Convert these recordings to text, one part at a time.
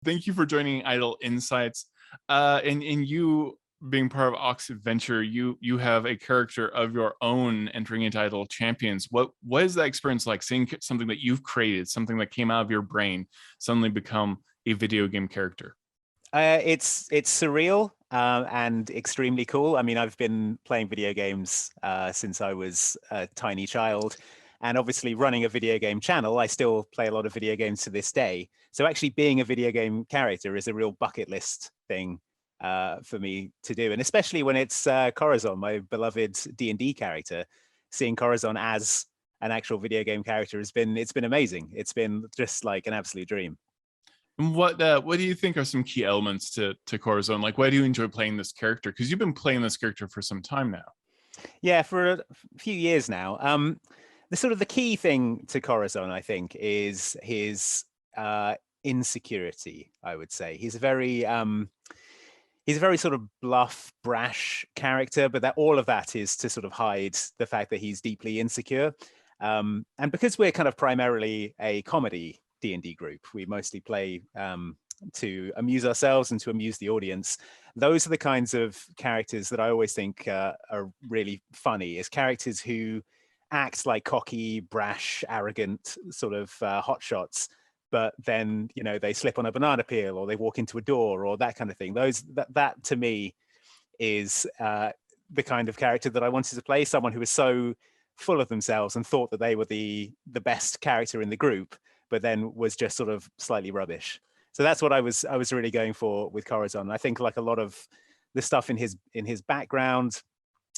Thank you for joining Idle Insights. And you being part of Oxventure, you have a character of your own entering into Idle Champions. What is that experience like, seeing something that you've created, something that came out of your brain, suddenly become a video game character? It's surreal and extremely cool. I mean, I've been playing video games since I was a tiny child, and obviously running a video game channel, I still play a lot of video games to this day. So actually being a video game character is a real bucket list thing for me to do, and especially when it's Corazón, my beloved D&D character. Seeing Corazón as an actual video game character it's been amazing. It's been just like an absolute dream. And what do you think are some key elements to Corazón? Like, why do you enjoy playing this character? Because you've been playing this character for some time now. Yeah, for a few years now. The key thing to Corazón, I think, is his insecurity. I would say he's a very sort of bluff, brash character, but that all of that is to sort of hide the fact that he's deeply insecure. And because we're kind of primarily a comedy D&D group, we mostly play to amuse ourselves and to amuse the audience. Those are the kinds of characters that I always think are really funny, is characters who act like cocky, brash, arrogant sort of hotshots, but then, you know, they slip on a banana peel or they walk into a door or that kind of thing. That to me is the kind of character that I wanted to play, someone who was so full of themselves and thought that they were the best character in the group, but then was just sort of slightly rubbish. So that's what I was really going for with Corazón. I think like a lot of the stuff in his background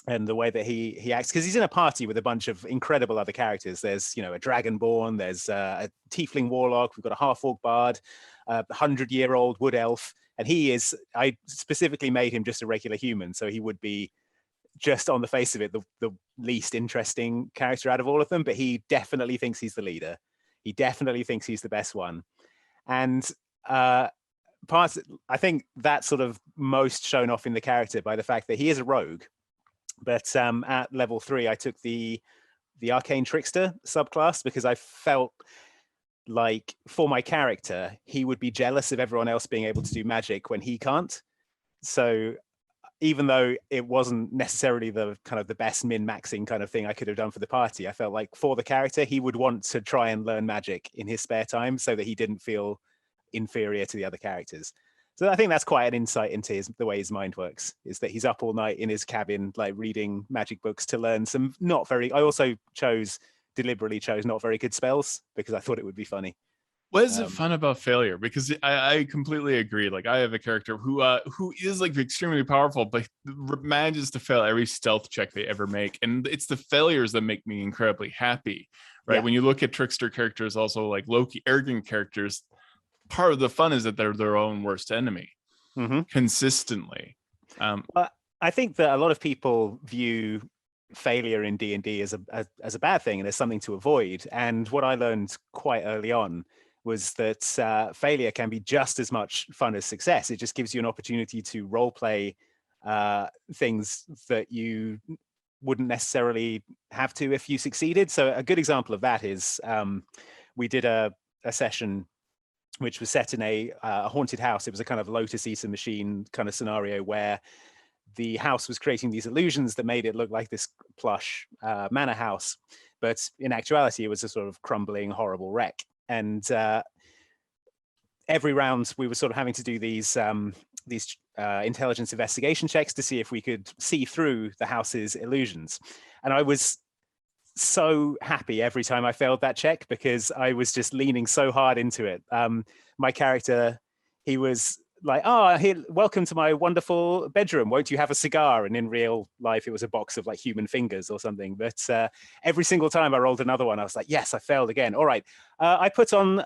and the way that he acts, because he's in a party with a bunch of incredible other characters. There's, you know, a dragonborn, there's a tiefling warlock, we've got a half-orc bard, a 100-year-old wood elf, and I specifically made him just a regular human, so he would be just on the face of it the least interesting character out of all of them, but he definitely thinks he's the leader. He definitely thinks he's the best one. And I think that's sort of most shown off in the character by the fact that he is a rogue. But at level 3, I took the Arcane Trickster subclass because I felt like for my character, he would be jealous of everyone else being able to do magic when he can't. So even though it wasn't necessarily the kind of the best min-maxing kind of thing I could have done for the party, I felt like for the character, he would want to try and learn magic in his spare time so that he didn't feel inferior to the other characters. So I think that's quite an insight into the way his mind works, is that he's up all night in his cabin, like reading magic books to learn some I also deliberately chose not very good spells because I thought it would be funny. What is it fun about failure? Because I completely agree. Like, I have a character who is like extremely powerful, but manages to fail every stealth check they ever make, and it's the failures that make me incredibly happy. Right? Yeah. When you look at trickster characters, also like Loki, arrogant characters, part of the fun is that they're their own worst enemy consistently. Well, I think that a lot of people view failure in D&D as a bad thing and as something to avoid. And what I learned quite early on was that failure can be just as much fun as success. It just gives you an opportunity to role play things that you wouldn't necessarily have to if you succeeded. So a good example of that is we did a session which was set in a haunted house. It was a kind of Lotus Eater machine kind of scenario where the house was creating these illusions that made it look like this plush manor house. But in actuality, it was a sort of crumbling, horrible wreck. And every round, we were sort of having to do these intelligence investigation checks to see if we could see through the house's illusions. And I was so happy every time I failed that check because I was just leaning so hard into it. My character, he was like, oh, welcome to my wonderful bedroom. Won't you have a cigar? And in real life, it was a box of like human fingers or something. But every single time I rolled another one, I was like, yes, I failed again. All right. I put on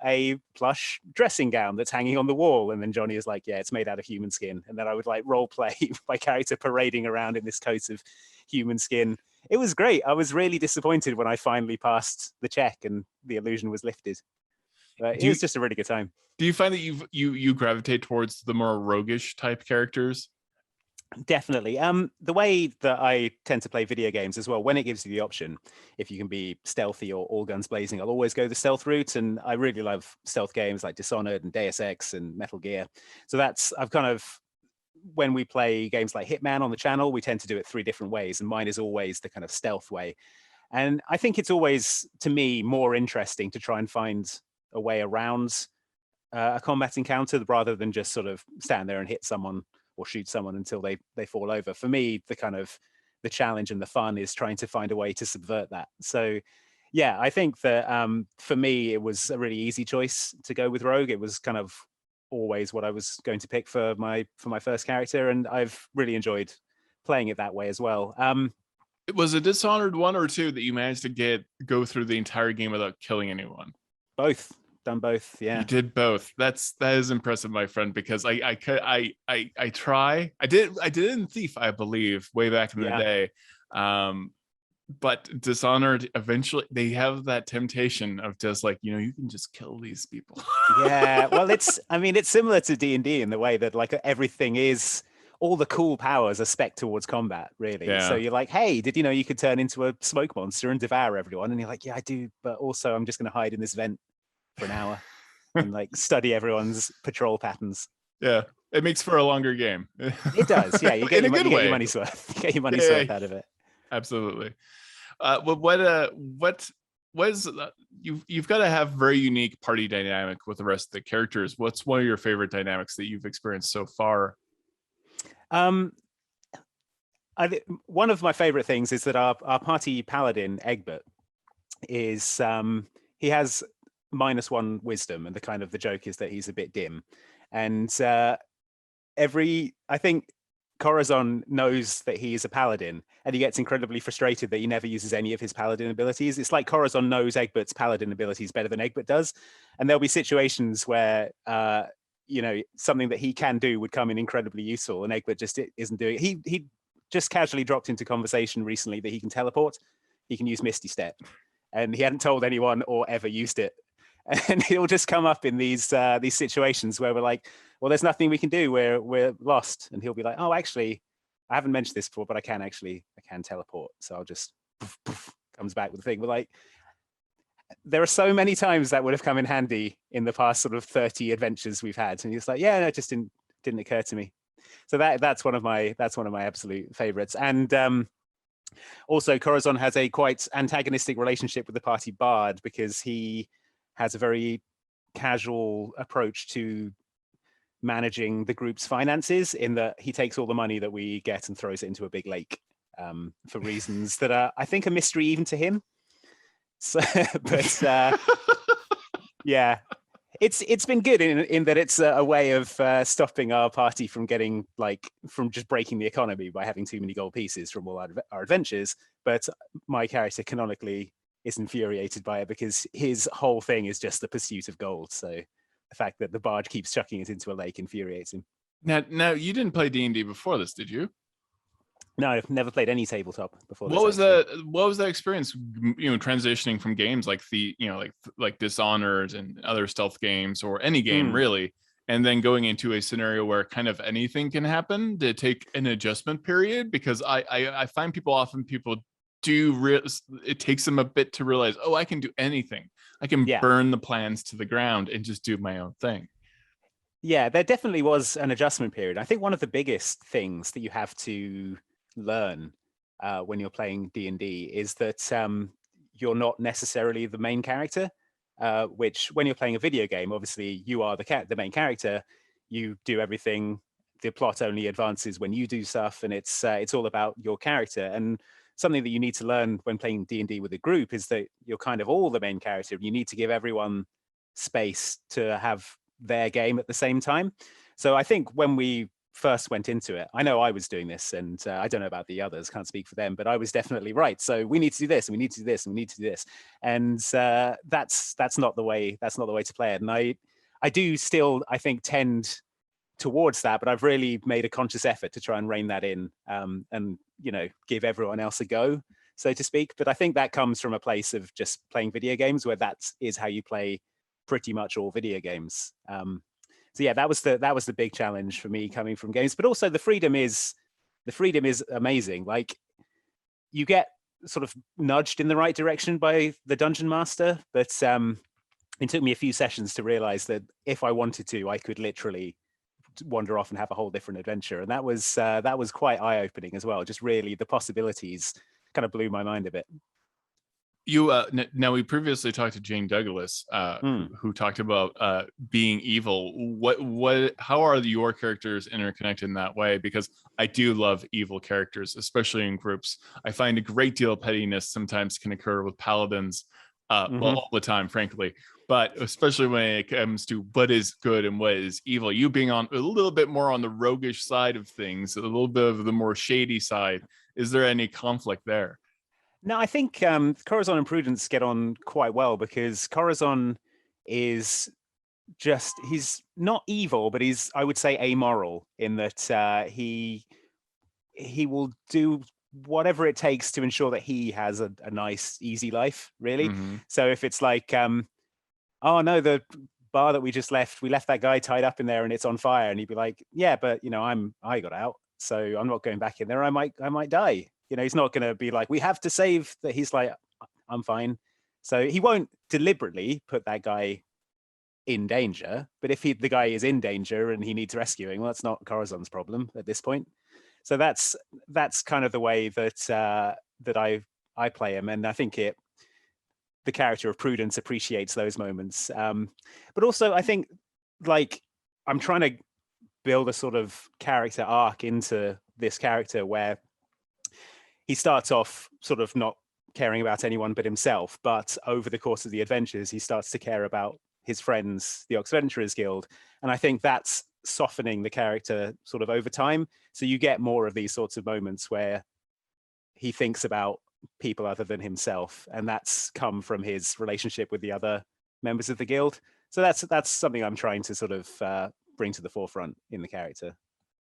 a plush dressing gown that's hanging on the wall. And then Johnny is like, yeah, it's made out of human skin. And then I would like role play my character parading around in this coat of human skin. It was great. I was really disappointed when I finally passed the check and the illusion was lifted. But it was just a really good time. Do you find that you gravitate towards the more roguish type characters? Definitely. The way that I tend to play video games as well, when it gives you the option, if you can be stealthy or all guns blazing, I'll always go the stealth route. And I really love stealth games like Dishonored and Deus Ex and Metal Gear. So I've kind of, when we play games like Hitman on the channel, we tend to do it 3 different ways. And mine is always the kind of stealth way. And I think it's always, to me, more interesting to try and find a way around a combat encounter rather than just sort of stand there and hit someone or shoot someone until they fall over. For me, the challenge and the fun is trying to find a way to subvert that. So yeah, I think that for me, it was a really easy choice to go with Rogue. It was kind of always what I was going to pick for my first character, and I've really enjoyed playing it that way as well. It was a Dishonored 1 or 2 that you managed to go through the entire game without killing anyone. Both. Done both. Yeah, you did both. That is impressive, my friend, because I did it in Thief, I believe, way back in the day. But Dishonored, eventually they have that temptation of just like, you can just kill these people. Yeah, well, it's similar to D&D in the way that like everything is, all the cool powers are spec towards combat, really. Yeah. So you're like, hey, did you know you could turn into a smoke monster and devour everyone? And you're like, yeah, I do, but also I'm just going to hide in this vent for an hour and like study everyone's patrol patterns. Yeah, it makes for a longer game. It does. Yeah, you get your money's worth. You get your money's worth out of it. Absolutely. You've got to have very unique party dynamic with the rest of the characters. What's one of your favorite dynamics that you've experienced so far? One of my favorite things is that our party paladin Egbert is he has -1 wisdom, and the joke is that he's a bit dim, and I think Corazón knows that he is a paladin, and he gets incredibly frustrated that he never uses any of his paladin abilities. It's like Corazón knows Egbert's paladin abilities better than Egbert does, and there'll be situations where something that he can do would come in incredibly useful, and Egbert just isn't doing it. He just casually dropped into conversation recently that he can teleport, he can use Misty Step, and he hadn't told anyone or ever used it. And he'll just come up in these situations where we're like, well, there's nothing we can do, we're lost, and he'll be like, oh, actually, I haven't mentioned this before, but I can teleport, so I'll just poof, poof, comes back with the thing. We're like, there are so many times that would have come in handy in the past sort of 30 adventures we've had, and he's like, yeah, no, it just didn't occur to me. So that's one of my absolute favorites. And also Corazón has a quite antagonistic relationship with the party bard, because he has a very casual approach to managing the group's finances, in that he takes all the money that we get and throws it into a big lake for reasons that are, I think, a mystery even to him. So, but yeah, it's been good in that it's a way of stopping our party from just breaking the economy by having too many gold pieces from all our adventures. But my character canonically is infuriated by it, because his whole thing is just the pursuit of gold. So the fact that the bard keeps chucking it into a lake infuriates him. Now you didn't play D&D before this, did you? No, I've never played any tabletop before. What was that experience? Transitioning from games like like Dishonored and other stealth games, or any game really, and then going into a scenario where kind of anything can happen. Did it take an adjustment period? Because I find people it takes them a bit to realize, oh, I can do anything. I can burn the plans to the ground and just do my own thing. Yeah, there definitely was an adjustment period. I think one of the biggest things that you have to learn when you're playing D&D is that you're not necessarily the main character, which when you're playing a video game, obviously you are the main character. You do everything. The plot only advances when you do stuff, and it's all about your character. And something that you need to learn when playing D&D with a group is that you're kind of all the main character. You need to give everyone space to have their game at the same time. So I think when we first went into it, I know I was doing this, and I don't know about the others, can't speak for them, but I was definitely right. So we need to do this, and we need to do this, and we need to do this. And that's not the way to play it. And I do still, I think, tend towards that, but I've really made a conscious effort to try and rein that in, and give everyone else a go, so to speak. But I think that comes from a place of just playing video games, where that is how you play pretty much all video games. So yeah, that was the big challenge for me coming from games. But also the freedom is the freedom is amazing. Like, you get sort of nudged in the right direction by the dungeon master, but it took me a few sessions to realize that if I wanted to, I could literally wander off and have a whole different adventure. And that was quite eye-opening as well. Just really, the possibilities kind of blew my mind a bit. You now, we previously talked to Jane Douglas, who talked about being evil. How are your characters interconnected in that way? Because I do love evil characters, especially in groups. I find a great deal of pettiness sometimes can occur with paladins, well, all the time, frankly. But especially when it comes to what is good and what is evil, you being on a little bit more on the roguish side of things, a little bit of the more shady side. Is there any conflict there? No, I think Corazón and Prudence get on quite well, because Corazón is he's not evil, but he's, I would say, amoral in that he will do whatever it takes to ensure that he has a nice, easy life, really. So if it's like, oh no, the bar that we just left, we left that guy tied up in there and it's on fire, and he'd be like, yeah, but I got out, so I'm not going back in there. I might die. He's not going to be like, we have to save that. He's like, I'm fine. So he won't deliberately put that guy in danger. But if the guy is in danger and he needs rescuing, well, that's not Corazon's problem at this point. So that's kind of the way that I play him. And I think the character of Prudence appreciates those moments. But also, I think, like, I'm trying to build a sort of character arc into this character where he starts off sort of not caring about anyone but himself, but over the course of the adventures, he starts to care about his friends, the Oxventurers Guild. And I think that's softening the character sort of over time. So you get more of these sorts of moments where he thinks about people other than himself, and that's come from his relationship with the other members of the guild. So that's something I'm trying to sort of bring to the forefront in the character.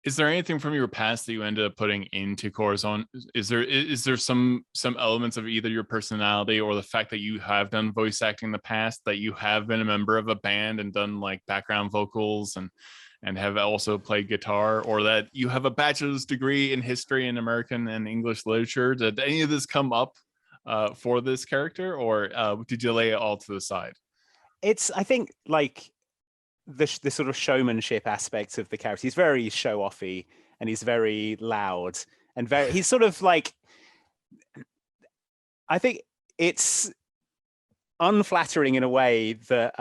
Is there anything from your past that you ended up putting into Corazón? Is there some elements of either your personality or the fact that you have done voice acting in the past, that you have been a member of a band and done like background vocals and have also played guitar, or that you have a bachelor's degree in history and American and English literature? Did any of this come up for this character, or did you lay it all to the side? I think, like, the sort of showmanship aspect of the character. He's very show-offy, and he's very loud, and he's sort of like, I think it's unflattering in a way that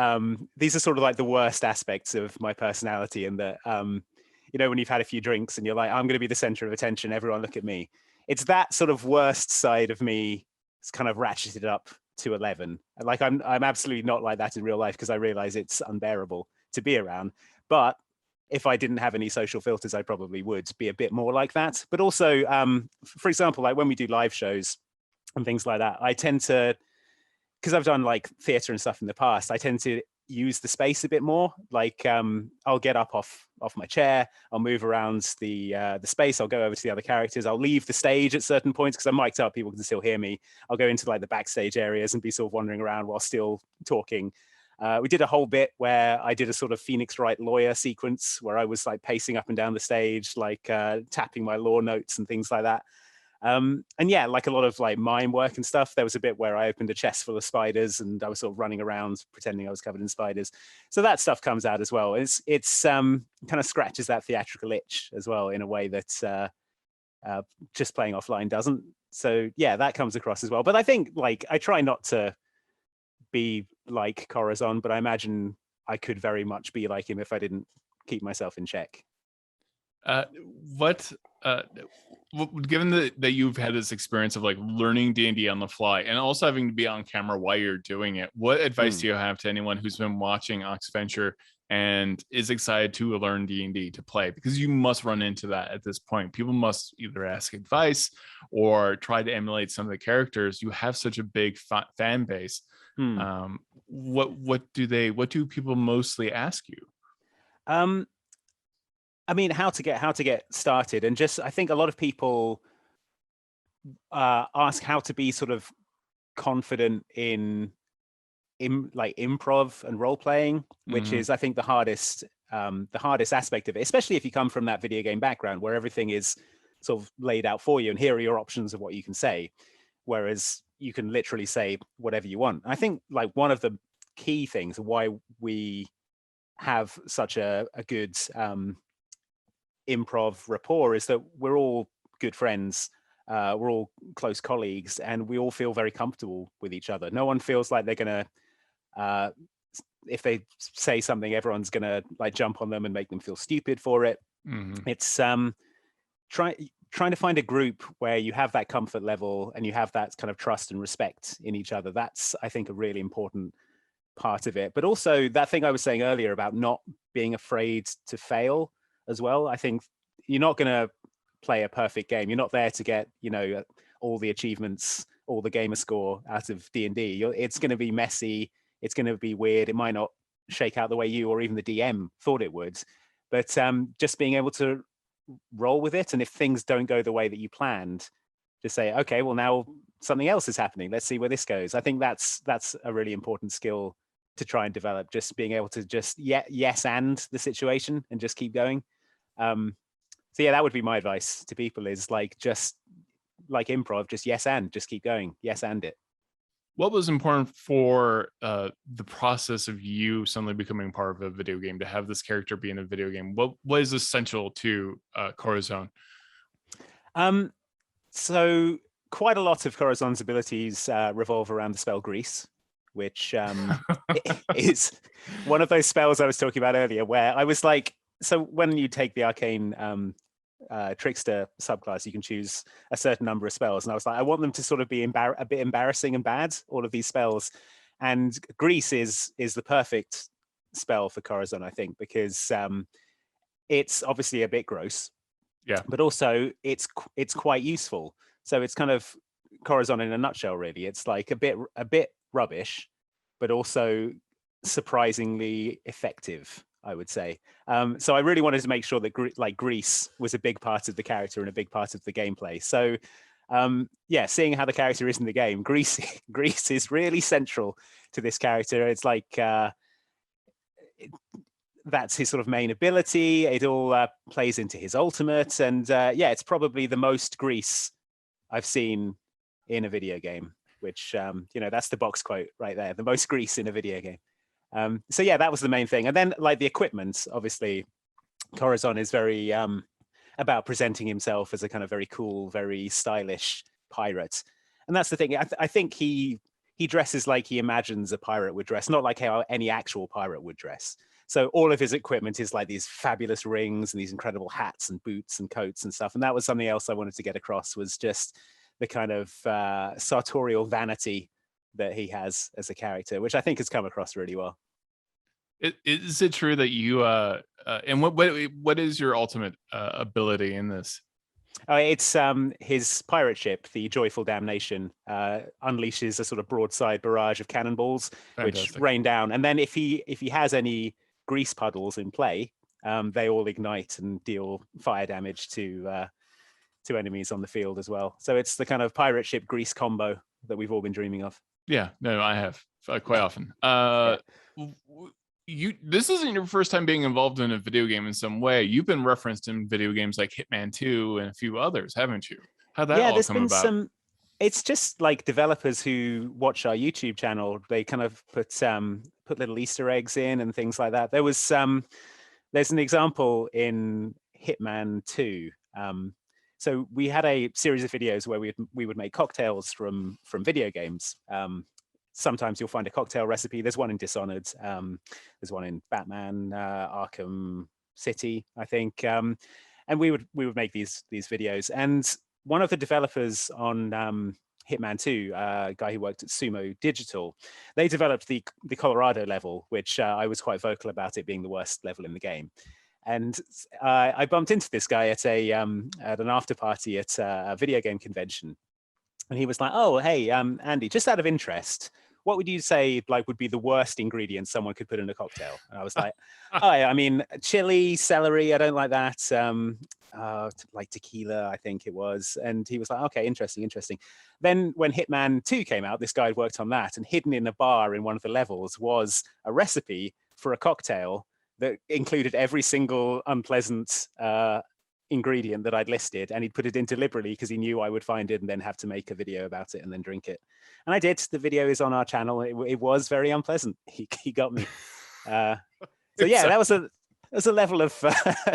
these are sort of like the worst aspects of my personality, and that when you've had a few drinks and you're like, I'm going to be the center of attention, everyone look at me. It's that sort of worst side of me. It's kind of ratcheted up to 11. Like, I'm absolutely not like that in real life, because I realize it's unbearable to be around. But if I didn't have any social filters, I probably would be a bit more like that. But also, for example, like when we do live shows and things like that, I tend to, because I've done like theater and stuff in the past, I tend to use the space a bit more. Like, I'll get up off my chair, I'll move around the space, I'll go over to the other characters, I'll leave the stage at certain points because I'm mic'd up, people can still hear me. I'll go into like the backstage areas and be sort of wandering around while still talking. We did a whole bit where I did a sort of Phoenix Wright lawyer sequence where I was like pacing up and down the stage, like tapping my law notes and things like that. And yeah, like a lot of like mime work and stuff. There was a bit where I opened a chest full of spiders and I was sort of running around pretending I was covered in spiders. So that stuff comes out as well. It's kind of scratches that theatrical itch as well in a way that just playing offline doesn't. So yeah, that comes across as well. But I think, like, I try not to be like Corazón, but I imagine I could very much be like him if I didn't keep myself in check. Given that you've had this experience of like learning D&D on the fly and also having to be on camera while you're doing it, what advice do you have to anyone who's been watching Oxventure and is excited to learn D&D to play? Because you must run into that at this point. People must either ask advice or try to emulate some of the characters. You have such a big fan base. What do people mostly ask you? I mean, how to get started, and just, I think a lot of people ask how to be sort of confident in like improv and role playing, which is, I think, the hardest aspect of it, especially if you come from that video game background where everything is sort of laid out for you, and here are your options of what you can say, whereas you can literally say whatever you want. I think like one of the key things why we have such a good improv rapport is that we're all good friends, we're all close colleagues, and we all feel very comfortable with each other. No one feels like they're gonna if they say something, everyone's gonna like jump on them and make them feel stupid for it. It's trying to find a group where you have that comfort level and you have that kind of trust and respect in each other. That's, I think, a really important part of it. But also that thing I was saying earlier about not being afraid to fail as well. I think you're not going to play a perfect game. You're not there to get, you know, all the achievements, all the gamer score out of D&D. It's going to be messy. It's going to be weird. It might not shake out the way you or even the DM thought it would. But just being able to roll with it, and if things don't go the way that you planned, just say, okay, well, now something else is happening, let's see where this goes. I think that's a really important skill to try and develop, just being able to just yes and the situation and just keep going. So yeah, that would be my advice to people, is like, just like improv, just yes and just keep going, yes and it. What was important for the process of you suddenly becoming part of a video game, to have this character be in a video game? What was essential to Corazón? So quite a lot of Corazón's abilities revolve around the spell Grease, which is one of those spells I was talking about earlier, where I was like, so when you take the arcane trickster subclass, you can choose a certain number of spells, and I was like, I want them to sort of be a bit embarrassing and bad, all of these spells, and Grease is the perfect spell for Corazón, I think, because it's obviously a bit gross, yeah, but also it's quite useful. So it's kind of Corazón in a nutshell, really. It's like a bit rubbish, but also surprisingly effective, I would say. So I really wanted to make sure that Grease was a big part of the character and a big part of the gameplay. So yeah, seeing how the character is in the game, Grease is really central to this character. It's like that's his sort of main ability. It all plays into his ultimate, and yeah, it's probably the most Grease I've seen in a video game, which you know, that's the box quote right there, the most Grease in a video game. So yeah, that was the main thing. And then like the equipment, obviously Corazón is very about presenting himself as a kind of very cool, very stylish pirate. And that's the thing. I think he dresses like he imagines a pirate would dress, not like how any actual pirate would dress. So all of his equipment is like these fabulous rings and these incredible hats and boots and coats and stuff. And that was something else I wanted to get across, was just the kind of sartorial vanity that he has as a character, which I think has come across really well. Is it true that you and what is your ultimate ability in this? Oh, it's his pirate ship, the Joyful Damnation, unleashes a sort of broadside barrage of cannonballs, Fantastic. which rain down. And then if he has any grease puddles in play, they all ignite and deal fire damage to enemies on the field as well. So it's the kind of pirate ship grease combo that we've all been dreaming of. Yeah, no, I have quite often. This isn't your first time being involved in a video game in some way. You've been referenced in video games like Hitman 2 and a few others, haven't you? How'd that all come about? It's just like developers who watch our YouTube channel, they kind of put little Easter eggs in and things like that. There was there's an example in Hitman 2. So we had a series of videos where we would make cocktails from video games. Sometimes you'll find a cocktail recipe. There's one in Dishonored. There's one in Batman, Arkham City, I think. And we would make these videos. And one of the developers on Hitman 2, a guy who worked at Sumo Digital, they developed the Colorado level, which I was quite vocal about it being the worst level in the game. And I bumped into this guy at an after party at a video game convention, and he was like, "Oh, hey, Andy, just out of interest, what would you say like would be the worst ingredient someone could put in a cocktail?" And I was like, "Oh, I mean, chili, celery, I don't like that. Like tequila, I think it was." And he was like, "Okay, interesting." Then when Hitman 2 came out, this guy had worked on that, and hidden in a bar in one of the levels was a recipe for a cocktail that included every single unpleasant ingredient that I'd listed, and he'd put it in deliberately because he knew I would find it and then have to make a video about it and then drink it. And I did. The video is on our channel. It was very unpleasant. He got me. So yeah, that was a level of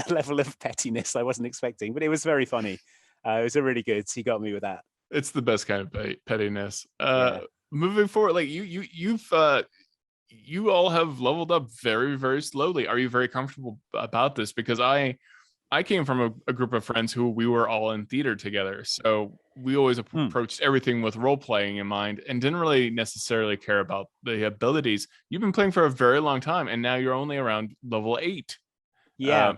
level of pettiness I wasn't expecting, but it was very funny. It was a really good. He got me with that. It's the best kind of pettiness. Moving forward, like you all have leveled up very, very slowly. Are you very comfortable about this? Because I came from a group of friends who we were all in theater together. So we always approached everything with role playing in mind and didn't really necessarily care about the abilities. You've been playing for a very long time and now you're only around level 8. Yeah.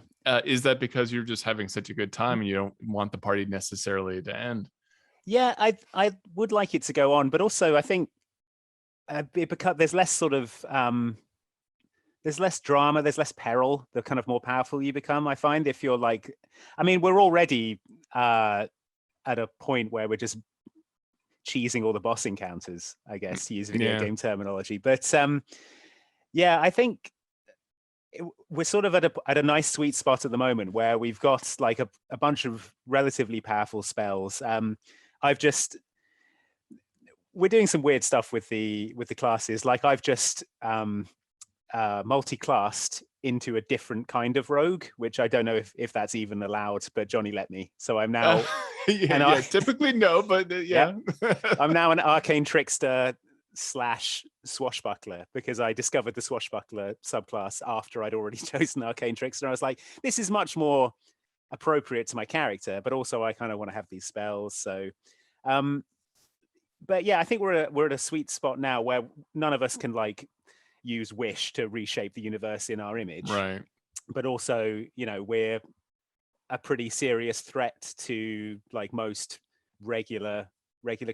Is that because you're just having such a good time and you don't want the party necessarily to end? Yeah, I would like it to go on, but also I think because there's less sort of there's less drama, there's less peril, the kind of more powerful you become. I find if you're like, I mean, we're already at a point where we're just cheesing all the boss encounters, I guess, to use video game terminology. But yeah, I think we're sort of at a nice sweet spot at the moment where we've got like a bunch of relatively powerful spells. We're doing some weird stuff with the classes. Like I've just multi-classed into a different kind of rogue, which I don't know if that's even allowed, but Johnny let me. So I'm now typically no, but yeah. I'm now an arcane trickster / swashbuckler because I discovered the swashbuckler subclass after I'd already chosen arcane trickster. I was like, this is much more appropriate to my character, but also I kind of want to have these spells. So but yeah, I think we're at a sweet spot now where none of us can like use wish to reshape the universe in our image, right? But also, you know, we're a pretty serious threat to like most regular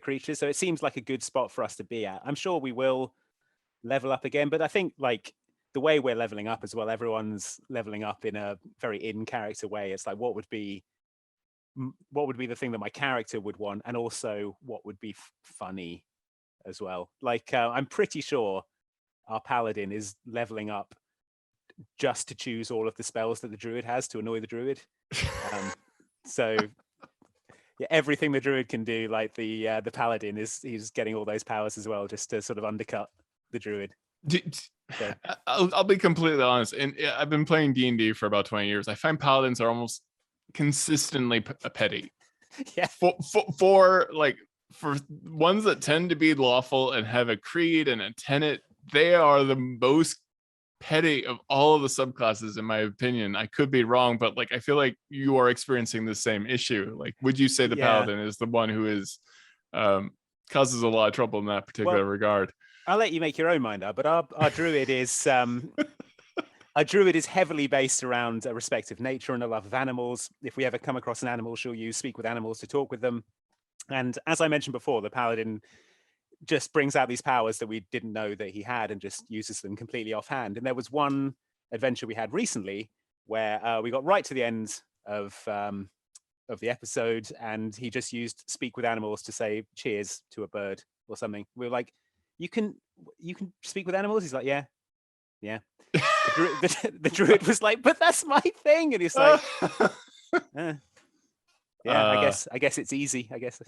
creatures, so it seems like a good spot for us to be at. I'm sure we will level up again, but I think like the way we're leveling up as well, everyone's leveling up in a very in character way. It's like what would be the thing that my character would want, and also what would be funny as well. Like I'm pretty sure our paladin is leveling up just to choose all of the spells that the druid has to annoy the druid. So yeah, everything the druid can do, like the paladin he's getting all those powers as well, just to sort of undercut the druid. So. I'll be completely honest, and I've been playing D&D for about 20 years. I find paladins are almost consistently petty. Yeah. For ones that tend to be lawful and have a creed and a tenet, they are the most petty of all of the subclasses, in my opinion. I could be wrong, but like I feel like you are experiencing the same issue. Like, would you say the paladin is the one who is causes a lot of trouble in that particular regard? I'll let you make your own mind up, but our druid is our druid is heavily based around a respect of nature and a love of animals. If we ever come across an animal, she'll use speak with animals to talk with them. And as I mentioned before, the paladin just brings out these powers that we didn't know that he had and just uses them completely offhand. And there was one adventure we had recently where we got right to the end of the episode, and he just used speak with animals to say cheers to a bird or something. We were like, you can speak with animals? He's like, yeah. The druid was like, but that's my thing. And he's like, yeah, I guess it's easy. I guess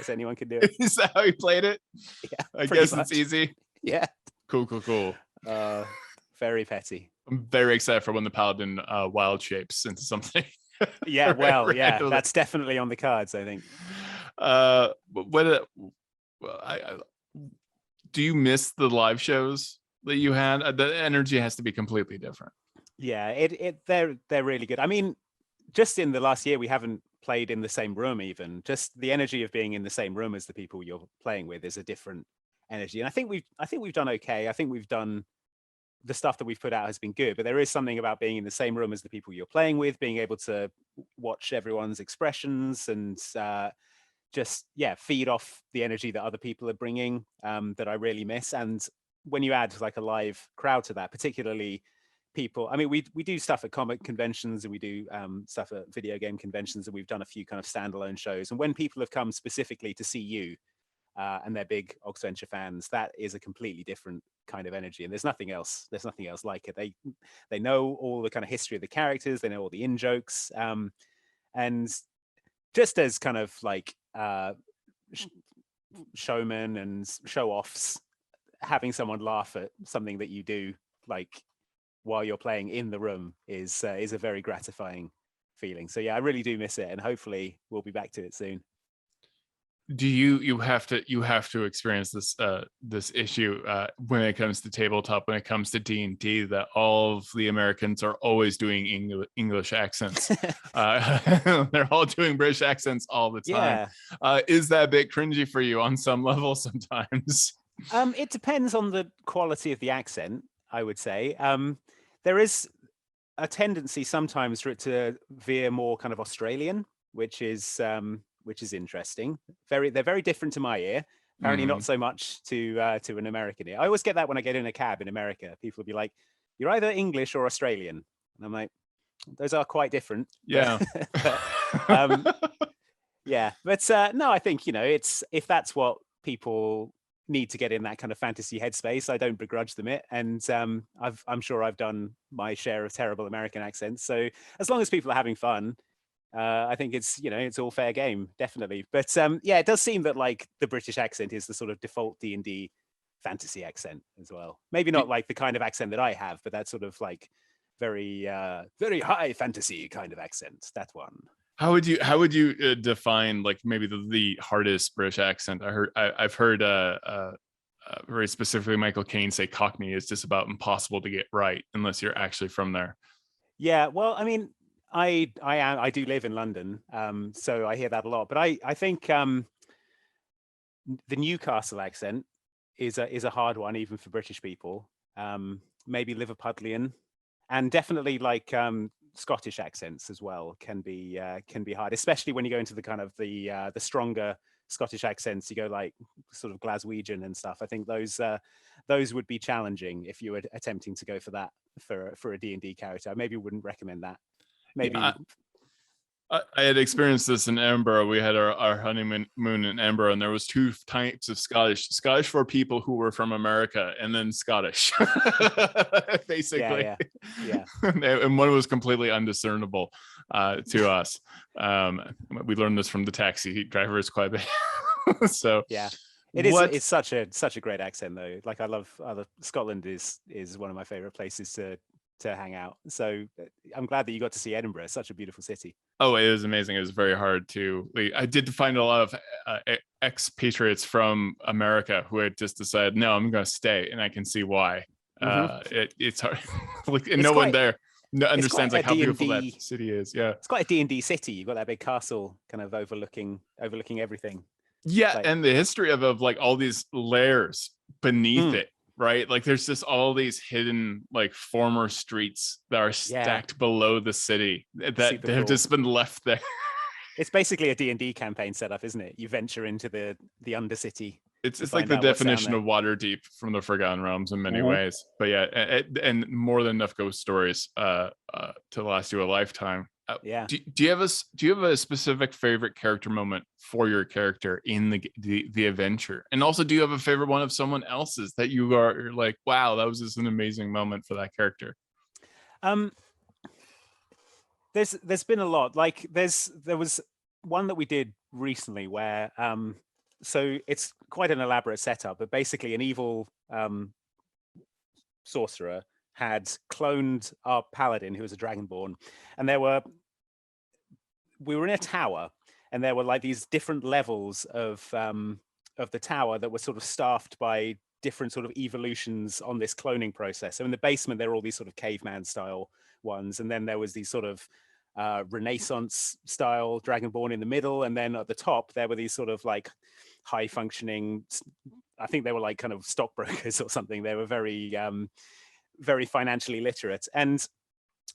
anyone can do it. Is that how he played it? Yeah, I guess much. It's easy. Yeah. Cool. Very petty. I'm very excited for when the paladin wild shapes into something. Yeah, well, yeah, that's definitely on the cards, I think. Do you miss the live shows that you had? The energy has to be completely different. Yeah, they're really good. I mean, just in the last year, we haven't played in the same room. Even just the energy of being in the same room as the people you're playing with is a different energy. And I think we've done okay. I think we've done the stuff that we've put out has been good, but there is something about being in the same room as the people you're playing with, being able to watch everyone's expressions and just feed off the energy that other people are bringing that I really miss. And when you add like a live crowd to that, particularly people, I mean, we do stuff at comic conventions and we do stuff at video game conventions, and we've done a few kind of standalone shows. And when people have come specifically to see you, and they're big Oxventure fans, that is a completely different kind of energy, and there's nothing else like it. They know all the kind of history of the characters, they know all the in jokes, and just as kind of like showmen and show offs, having someone laugh at something that you do like while you're playing in the room is a very gratifying feeling. So yeah, I really do miss it, and hopefully we'll be back to it soon. Do you have to experience this issue when it comes to tabletop, when it comes to D&D, that all of the Americans are always doing English accents? They're all doing British accents all the time. Yeah. Is that a bit cringy for you on some level sometimes? It depends on the quality of the accent, I would say. There is a tendency sometimes for it to veer more kind of Australian, which is interesting. They're very different to my ear. Apparently not so much to an American ear. I always get that when I get in a cab in America. People will be like, "You're either English or Australian," and I'm like, "Those are quite different." Yeah. Yeah, but no, I think, it's, if that's what people need to get in that kind of fantasy headspace, I don't begrudge them it, and I'm sure I've done my share of terrible American accents. So as long as people are having fun, I think it's all fair game, definitely. But yeah, it does seem that like the British accent is the sort of default D&D fantasy accent as well. Maybe not like the kind of accent that I have, but that sort of like very very high fantasy kind of accent. That one. How would you define like maybe the hardest British accent? I've heard very specifically Michael Caine say Cockney is just about impossible to get right unless you're actually from there. Yeah, well, I mean, I do live in London, so I hear that a lot. But I think the Newcastle accent is a hard one even for British people. Maybe Liverpudlian, and definitely like Scottish accents as well can be hard, especially when you go into the kind of the stronger Scottish accents. You go like sort of Glaswegian and stuff. I think those would be challenging if you were attempting to go for that for a D&D character. I maybe wouldn't recommend that. Maybe. Yeah, I had experienced this in Edinburgh. We had our honeymoon in Edinburgh, and there was two types of Scottish for people who were from America, and then Scottish, basically. Yeah. And one was completely undiscernible to us. We learned this from the taxi drivers quite a bit. So yeah, it's such a great accent though. Like I love Scotland is one of my favorite places to hang out. So I'm glad that you got to see Edinburgh. It's such a beautiful city. Oh, it was amazing. It was very hard to. I did find a lot of expatriates from America who had just decided, no, I'm going to stay, and I can see why. It's hard. Like, and no one there understands like how beautiful that city is. Yeah, it's quite a D&D city. You've got that big castle kind of overlooking everything. Yeah, like, and the history of like all these layers beneath it. Right, like there's just all these hidden like former streets that are stacked below the city that have just been left there. It's basically a D&D campaign setup, isn't it? You venture into the Undercity. It's like the definition of Waterdeep from the Forgotten Realms in many ways. But yeah, and more than enough ghost stories to last you a lifetime. Yeah. Do you have a specific favorite character moment for your character in the adventure? And also, do you have a favorite one of someone else's that you're like, wow, that was just an amazing moment for that character? There's been a lot. Like there was one that we did recently where so it's quite an elaborate setup, but basically an evil sorcerer had cloned our paladin, who was a dragonborn, and we were in a tower, and there were like these different levels of the tower that were sort of staffed by different sort of evolutions on this cloning process. So in the basement, there were all these sort of caveman style ones, and then there was these sort of Renaissance style dragonborn in the middle, and then at the top there were these sort of like high functioning, I think they were like kind of stockbrokers or something. They were very very financially literate, and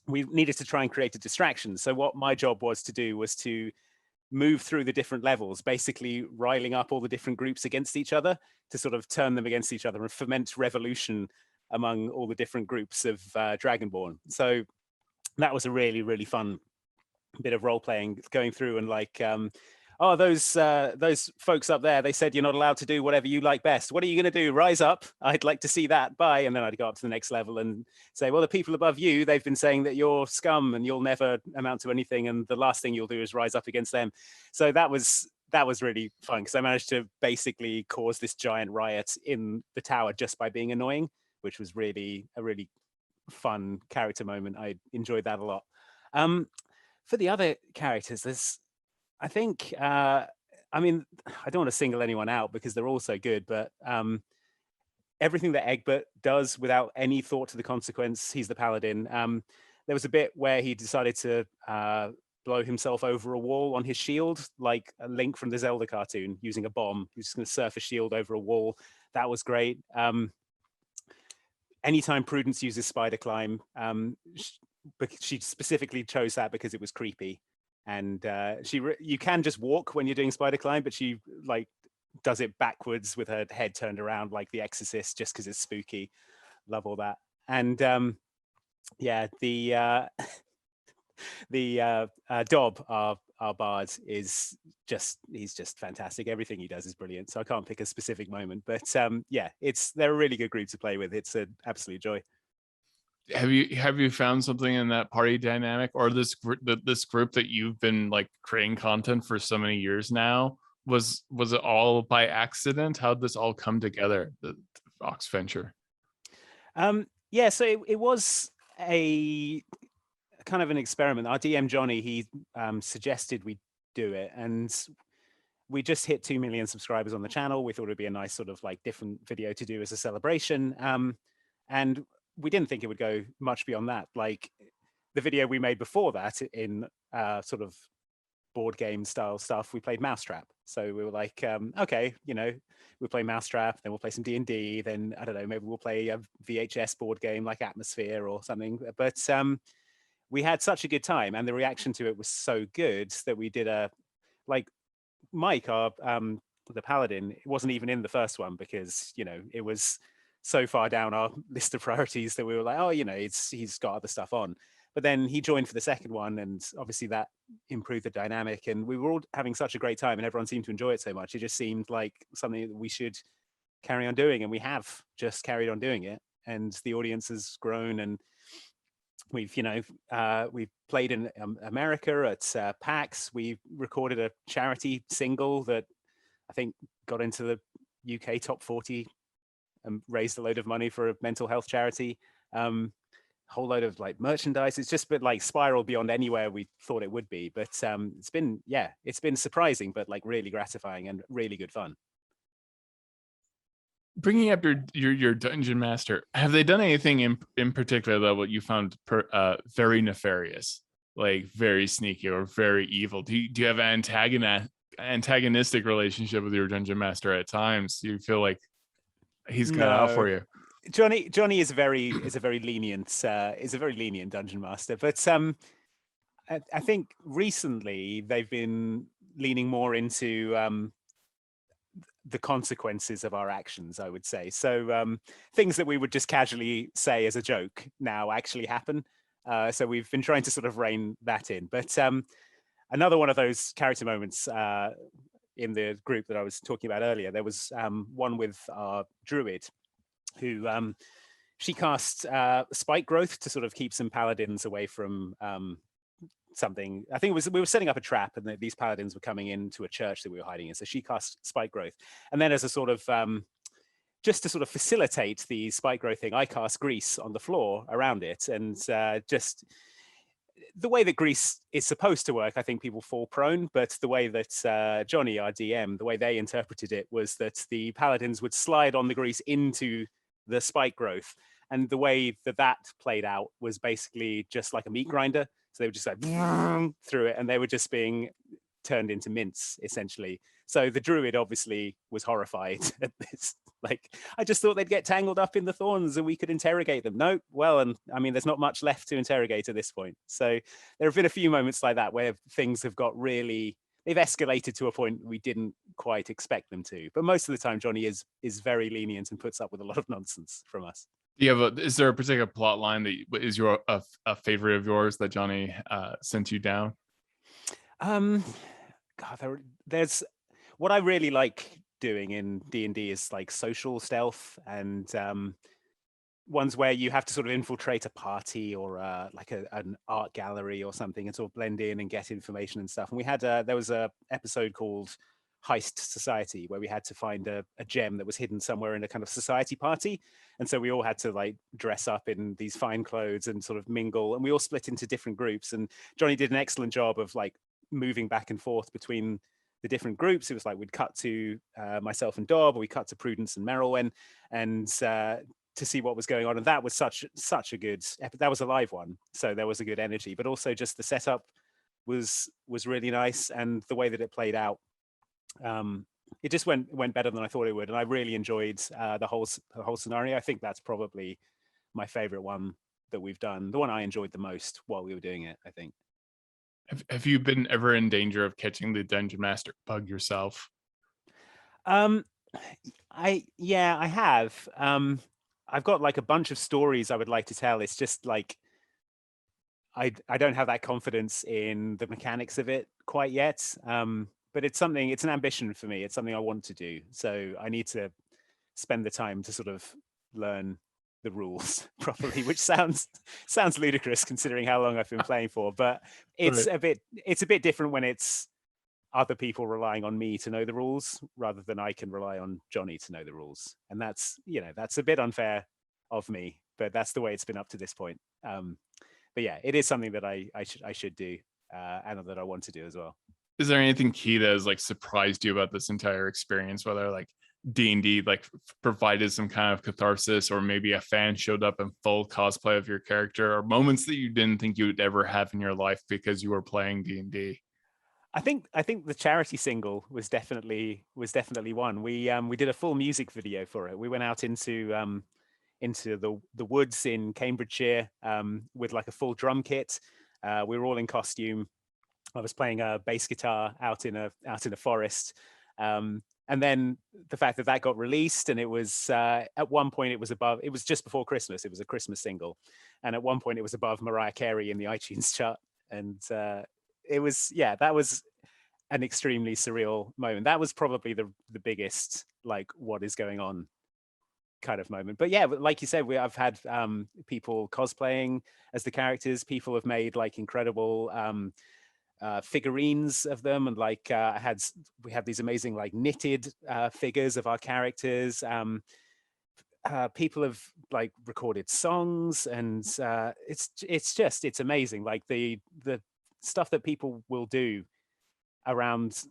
we needed to try and create a distraction. So what my job was to do was to move through the different levels, basically riling up all the different groups against each other to sort of turn them against each other and foment revolution among all the different groups of dragonborn. So that was a really, really fun bit of role playing, going through and like oh, those folks up there, they said you're not allowed to do whatever you like best. What are you going to do? Rise up. I'd like to see that. Bye. And then I'd go up to the next level and say, well, the people above you, they've been saying that you're scum and you'll never amount to anything. And the last thing you'll do is rise up against them. So that was really fun, because I managed to basically cause this giant riot in the tower just by being annoying, which was really a really fun character moment. I enjoyed that a lot. For the other characters, there's, I think, I mean, I don't want to single anyone out because they're all so good, but everything that Egbert does without any thought to the consequence, he's the paladin. There was a bit where he decided to blow himself over a wall on his shield, like a Link from the Zelda cartoon, using a bomb. He was just going to surf a shield over a wall. That was great. Anytime Prudence uses spider climb, she specifically chose that because it was creepy. And you can just walk when you're doing spider climb, but she like does it backwards with her head turned around like the Exorcist, just because it's spooky. Love all that. And yeah, the Dob, our bard, is he's just fantastic. Everything he does is brilliant. So I can't pick a specific moment, but yeah, they're a really good group to play with. It's an absolute joy. Have you found something in that party dynamic, or this group that you've been like creating content for so many years now? Was it all by accident? How'd this all come together, the Oxventure? Yeah, so it was a kind of an experiment. Our DM Johnny, he suggested we do it, and we just hit 2 million subscribers on the channel. We thought it'd be a nice sort of like different video to do as a celebration, and we didn't think it would go much beyond that. Like the video we made before that in sort of board game style stuff, we played Mousetrap. So we were like, okay, you know, we'll play Mousetrap, then we'll play some D&D, then I don't know, maybe we'll play a VHS board game like Atmosphere or something. But we had such a good time, and the reaction to it was so good that we did like Mike, our the paladin, it wasn't even in the first one because, you know, it was so far down our list of priorities that we were like, oh, you know, he's got other stuff on. But then he joined for the second one, and obviously that improved the dynamic, and we were all having such a great time and everyone seemed to enjoy it so much. It just seemed like something that we should carry on doing, and we have just carried on doing it, and the audience has grown. And we've, you know, we've played in America at PAX. We recorded a charity single that I think got into the UK top 40 and raised a load of money for a mental health charity. Whole load of like merchandise. It's just been like spiraled beyond anywhere we thought it would be. But it's been surprising, but like really gratifying and really good fun. Bringing up your dungeon master, have they done anything in particular that what you found very nefarious, like very sneaky or very evil? Do you have an antagonistic relationship with your dungeon master at times? Do you feel like he's got out for you? Johnny is a very lenient dungeon master, but I think recently they've been leaning more into the consequences of our actions, I would say. So things that we would just casually say as a joke now actually happen. So we've been trying to sort of rein that in. But another one of those character moments in the group that I was talking about earlier, there was one with our druid, who she cast spike growth to sort of keep some paladins away from something. I think it was, we were setting up a trap, and these paladins were coming into a church that we were hiding in. So she cast spike growth, and then as a sort of just to sort of facilitate the spike growth thing, I cast grease on the floor around it, and just the way that grease is supposed to work, I think people fall prone, but the way that Johnny, our DM, the way they interpreted it was that the paladins would slide on the grease into the spike growth. And the way that played out was basically just like a meat grinder. So they were just like through it, and they were just being turned into mince, essentially. So the druid obviously was horrified at this. Like, I just thought they'd get tangled up in the thorns and we could interrogate them. No, well, and I mean, there's not much left to interrogate at this point. So there have been a few moments like that where things have got really, they've escalated to a point we didn't quite expect them to. But most of the time, Johnny is very lenient and puts up with a lot of nonsense from us. Is there a particular plot line that is a favorite of yours that Johnny sent you down? God, there's what I really like doing in D&D is like social stealth and ones where you have to sort of infiltrate a party or like an art gallery or something and sort of blend in and get information and stuff. And we had there was a episode called Heist Society where we had to find a gem that was hidden somewhere in a kind of society party, and so we all had to like dress up in these fine clothes and sort of mingle, and we all split into different groups, and Johnny did an excellent job of like moving back and forth between the different groups. It was like we'd cut to myself and Dob, or we cut to Prudence and Merylwen, and to see what was going on. And that was such a good, that was a live one, so there was a good energy, but also just the setup was really nice, and the way that it played out, it just went better than I thought it would, and I really enjoyed the whole scenario. I think that's probably my favorite one that we've done, the one I enjoyed the most while we were doing it, I think. Have you been ever in danger of catching the dungeon master bug yourself? I have. I've got like a bunch of stories I would like to tell. It's just like I don't have that confidence in the mechanics of it quite yet. But it's an ambition for me. It's something I want to do. So I need to spend the time to sort of learn the rules properly, which sounds ludicrous considering how long I've been playing for. But it's Right. a bit different when it's other people relying on me to know the rules rather than I can rely on Johnny to know the rules. And that's a bit unfair of me, but that's the way it's been up to this point. But yeah, it is something that I should do, and that I want to do as well. Is there anything key that has like surprised you about this entire experience, whether like D&D like provided some kind of catharsis, or maybe a fan showed up in full cosplay of your character, or moments that you didn't think you would ever have in your life because you were playing D&D? I think the charity single was definitely one. We did a full music video for it. We went out into the woods in Cambridgeshire with like a full drum kit. We were all in costume. I was playing a bass guitar out in a forest. And then the fact that got released, and it was at one point it was just before Christmas. It was a Christmas single, and at one point it was above Mariah Carey in the iTunes chart. And that was an extremely surreal moment. That was probably the biggest like what is going on kind of moment. But yeah, like you said, I've had people cosplaying as the characters. People have made like incredible figurines of them, and like we had these amazing like knitted figures of our characters. People have like recorded songs, and it's amazing, like the stuff that people will do around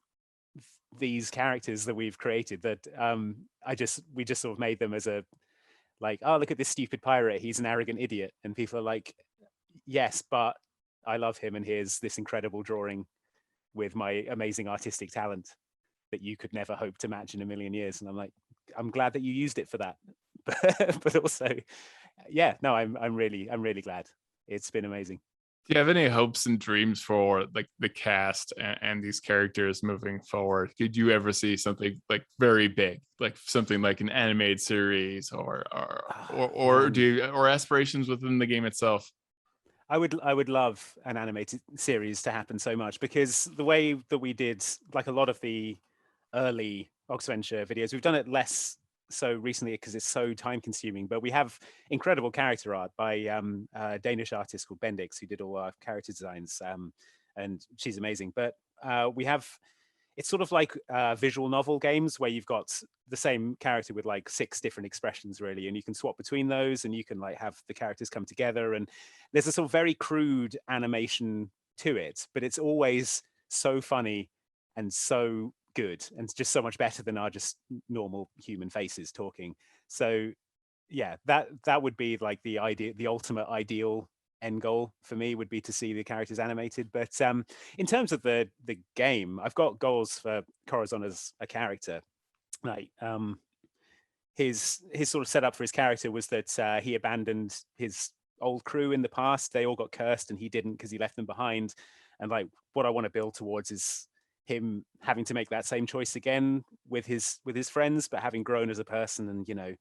these characters that we've created, that we just sort of made them as a like, oh, look at this stupid pirate, he's an arrogant idiot, and people are like, yes, but I love him, and here's this incredible drawing with my amazing artistic talent that you could never hope to match in a million years. And I'm like, I'm glad that you used it for that. But also, yeah, no, I'm really glad. It's been amazing. Do you have any hopes and dreams for like the cast and these characters moving forward? Could you ever see something like very big, like something like an animated series, or do you, or aspirations within the game itself? I would love an animated series to happen so much, because the way that we did like a lot of the early Oxventure videos, we've done it less so recently because it's so time consuming, but we have incredible character art by a Danish artist called Bendix, who did all our character designs, and she's amazing. But we have, it's sort of like visual novel games where you've got the same character with like 6 different expressions really, and you can swap between those, and you can like have the characters come together, and there's a sort of very crude animation to it, but it's always so funny and so good, and just so much better than our just normal human faces talking. So yeah, that would be like the ultimate ideal end goal for me, would be to see the characters animated. But in terms of the game, I've got goals for Corazón as a character. Like his sort of setup for his character was that he abandoned his old crew in the past. They all got cursed, and he didn't, because he left them behind. And like what I want to build towards is him having to make that same choice again with his friends, but having grown as a person, and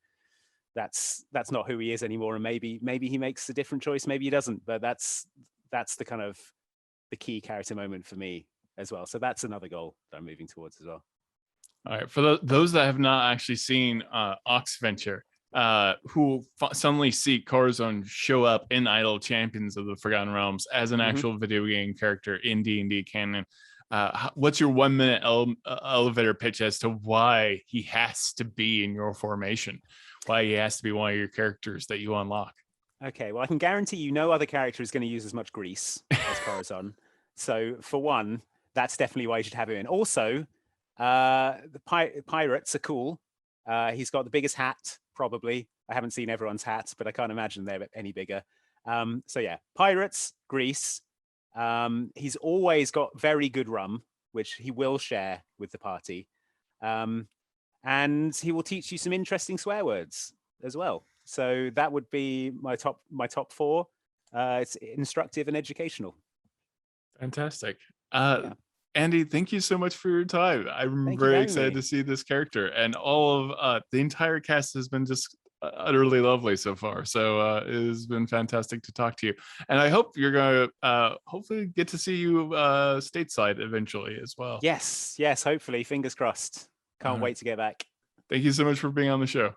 that's not who he is anymore. And maybe he makes a different choice, maybe he doesn't, but that's the kind of the key character moment for me. as well. So that's another goal that I'm moving towards as well. All right, for those that have not actually seen Oxventure, who suddenly see Corazón show up in Idle Champions of the Forgotten Realms as an actual video game character in D&D canon, what's your 1 minute elevator pitch as to why he has to be in your formation, why he has to be one of your characters that you unlock? Okay, well, I can guarantee you no other character is going to use as much grease as Corazón. So for one, that's definitely why you should have him in. Also, the pirates are cool. He's got the biggest hat, probably. I haven't seen everyone's hats, but I can't imagine they're any bigger. So yeah, pirates, grease. He's always got very good rum, which he will share with the party. And he will teach you some interesting swear words as well. So that would be my top four. It's instructive and educational. Fantastic. Andy, thank you so much for your time. I'm very excited to see this character, and all of the entire cast has been just utterly lovely so far. So it has been fantastic to talk to you, and I hope you're going to hopefully get to see you stateside eventually as well. Yes, hopefully, fingers crossed. Can't wait to get back. Thank you so much for being on the show.